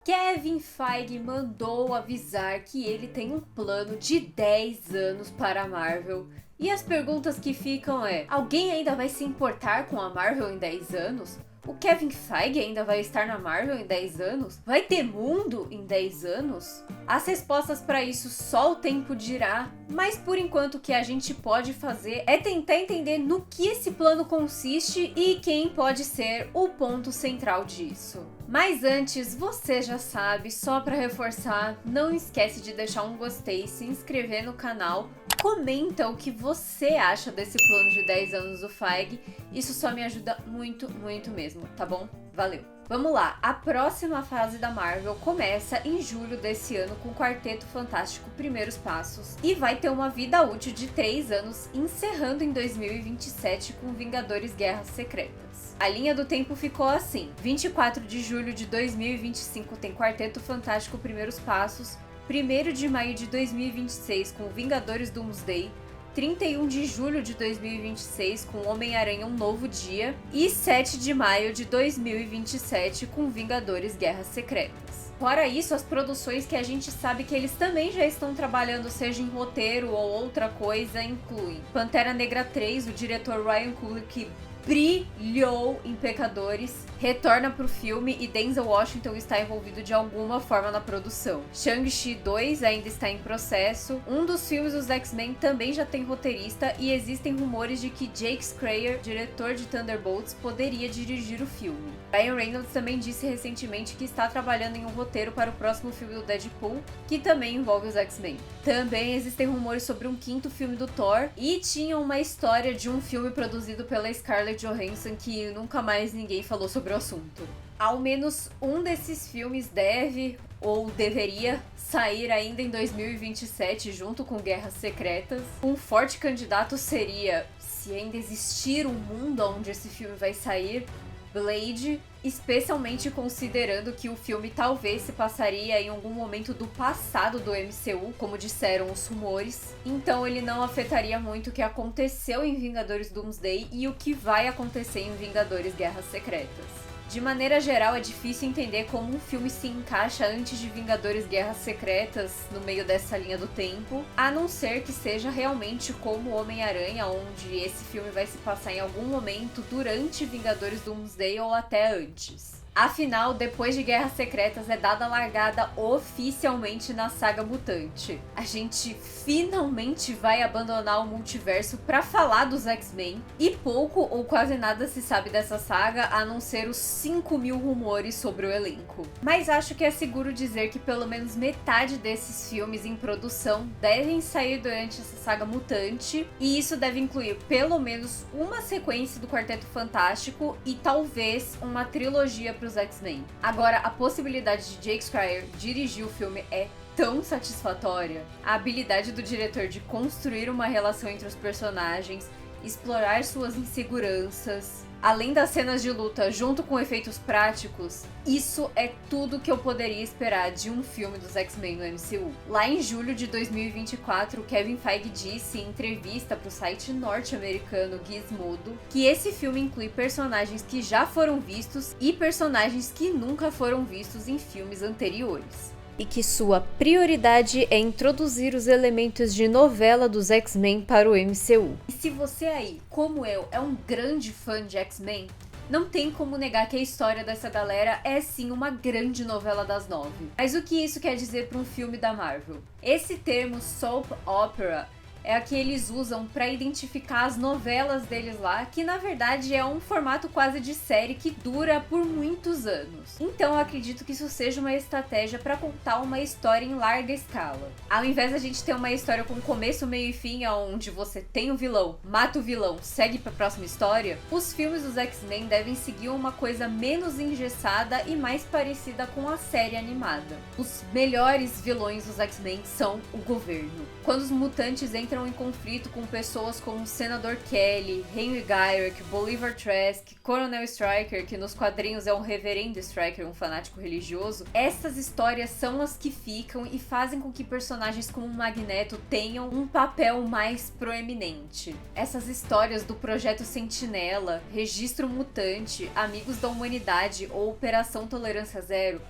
Kevin Feige mandou avisar que ele tem um plano de 10 anos para a Marvel. E as perguntas que ficam é: alguém ainda vai se importar com a Marvel em 10 anos? O Kevin Feige ainda vai estar na Marvel em 10 anos? Vai ter mundo em 10 anos? As respostas para isso só o tempo dirá, mas por enquanto o que a gente pode fazer é tentar entender no que esse plano consiste e quem pode ser o ponto central disso. Mas antes, você já sabe, só para reforçar, não esquece de deixar um gostei, se inscrever no canal, comenta o que você acha desse plano de 10 anos do Feige, isso só me ajuda muito, muito mesmo, tá bom? Valeu! Vamos lá, a próxima fase da Marvel começa em julho desse ano com o Quarteto Fantástico Primeiros Passos e vai ter uma vida útil de 3 anos, encerrando em 2027 com Vingadores Guerras Secretas. A linha do tempo ficou assim: 24 de julho de 2025 tem Quarteto Fantástico Primeiros Passos, 1º de maio de 2026 com Vingadores Doomsday, 31 de julho de 2026 com Homem-Aranha Um Novo Dia e 7 de maio de 2027 com Vingadores Guerras Secretas. Fora isso, as produções que a gente sabe que eles também já estão trabalhando, seja em roteiro ou outra coisa, incluem Pantera Negra 3, o diretor Ryan Coogler, que brilhou em Pecadores, retorna pro filme e Denzel Washington está envolvido de alguma forma na produção. Shang-Chi 2 ainda está em processo. Um dos filmes dos X-Men também já tem roteirista e existem rumores de que Jake Schreier, diretor de Thunderbolts, poderia dirigir o filme. Ryan Reynolds também disse recentemente que está trabalhando em um roteiro para o próximo filme do Deadpool, que também envolve os X-Men. Também existem rumores sobre um 5º filme do Thor e tinha uma história de um filme produzido pela Scarlett Johansson que nunca mais ninguém falou sobre o assunto. Ao menos um desses filmes deve ou deveria sair ainda em 2027 junto com Guerras Secretas. Um forte candidato seria, se ainda existir um mundo onde esse filme vai sair, Blade, especialmente considerando que o filme talvez se passaria em algum momento do passado do MCU, como disseram os rumores. Então ele não afetaria muito o que aconteceu em Vingadores Doomsday e o que vai acontecer em Vingadores Guerras Secretas. De maneira geral, é difícil entender como um filme se encaixa antes de Vingadores Guerras Secretas no meio dessa linha do tempo, a não ser que seja realmente como Homem-Aranha, onde esse filme vai se passar em algum momento durante Vingadores Doomsday ou até antes. Afinal, depois de Guerras Secretas é dada a largada oficialmente na saga mutante. A gente finalmente vai abandonar o multiverso pra falar dos X-Men, e pouco ou quase nada se sabe dessa saga, a não ser os 5.000 rumores sobre o elenco. Mas acho que é seguro dizer que pelo menos metade desses filmes em produção devem sair durante essa saga mutante, e isso deve incluir pelo menos uma sequência do Quarteto Fantástico e talvez uma trilogia para os X-Men. Agora, a possibilidade de Jake Schreier dirigir o filme é tão satisfatória. A habilidade do diretor de construir uma relação entre os personagens, explorar suas inseguranças, além das cenas de luta junto com efeitos práticos, isso é tudo que eu poderia esperar de um filme dos X-Men no MCU. Lá em julho de 2024, Kevin Feige disse em entrevista para o site norte-americano Gizmodo que esse filme inclui personagens que já foram vistos e personagens que nunca foram vistos em filmes anteriores. E que sua prioridade é introduzir os elementos de novela dos X-Men para o MCU. E se você aí, como eu, é um grande fã de X-Men, não tem como negar que a história dessa galera é sim uma grande novela das 9. Mas o que isso quer dizer para um filme da Marvel? Esse termo soap opera é a que eles usam para identificar as novelas deles lá, que na verdade é um formato quase de série que dura por muitos anos. Então eu acredito que isso seja uma estratégia para contar uma história em larga escala. Ao invés da gente ter uma história com começo, meio e fim, onde você tem o vilão, mata o vilão, segue para a próxima história, os filmes dos X-Men devem seguir uma coisa menos engessada e mais parecida com a série animada. Os melhores vilões dos X-Men são o governo. Quando os mutantes entram em conflito com pessoas como o Senador Kelly, Henry Gyrick, Bolivar Trask, Coronel Stryker, que nos quadrinhos é um reverendo Stryker, um fanático religioso, essas histórias são as que ficam e fazem com que personagens como o Magneto tenham um papel mais proeminente. Essas histórias do Projeto Sentinela, Registro Mutante, Amigos da Humanidade ou Operação Tolerância Zero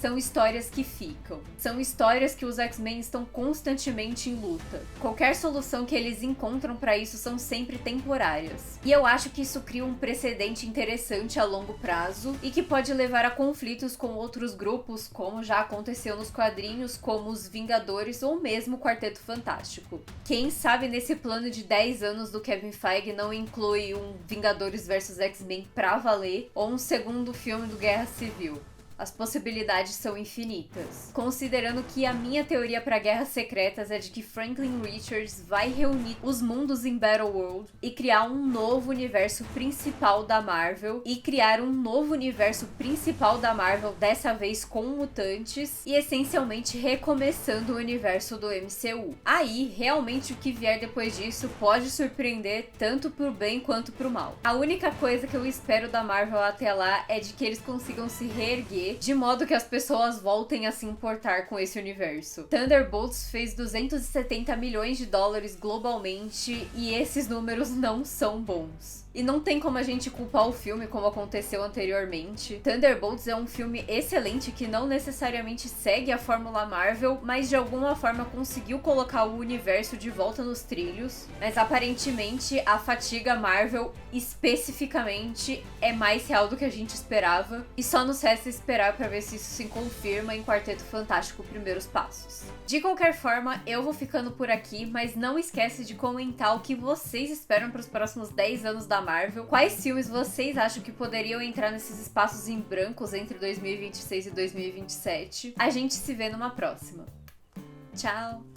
são histórias que ficam. São histórias que os X-Men estão constantemente em luta. Qualquer solução que eles encontram pra isso são sempre temporárias. E eu acho que isso cria um precedente interessante a longo prazo e que pode levar a conflitos com outros grupos, como já aconteceu nos quadrinhos, como os Vingadores ou mesmo o Quarteto Fantástico. Quem sabe nesse plano de 10 anos do Kevin Feige não inclui um Vingadores vs X-Men pra valer ou um segundo filme do Guerra Civil. As possibilidades são infinitas. Considerando que a minha teoria para Guerras Secretas é de que Franklin Richards vai reunir os mundos em Battleworld e criar um novo universo principal da Marvel dessa vez com mutantes e essencialmente recomeçando o universo do MCU. Aí, realmente o que vier depois disso pode surpreender tanto pro bem quanto pro mal. A única coisa que eu espero da Marvel até lá é de que eles consigam se reerguer de modo que as pessoas voltem a se importar com esse universo. Thunderbolts fez 270 milhões de dólares globalmente e esses números não são bons. E não tem como a gente culpar o filme como aconteceu anteriormente. Thunderbolts é um filme excelente que não necessariamente segue a fórmula Marvel, mas de alguma forma conseguiu colocar o universo de volta nos trilhos. Mas aparentemente a fatiga Marvel especificamente é mais real do que a gente esperava. E só nos resta esperar pra ver se isso se confirma em Quarteto Fantástico Primeiros Passos. De qualquer forma, eu vou ficando por aqui, mas não esquece de comentar o que vocês esperam para os próximos 10 anos da Marvel. Quais filmes vocês acham que poderiam entrar nesses espaços em brancos entre 2026 e 2027? A gente se vê numa próxima. Tchau!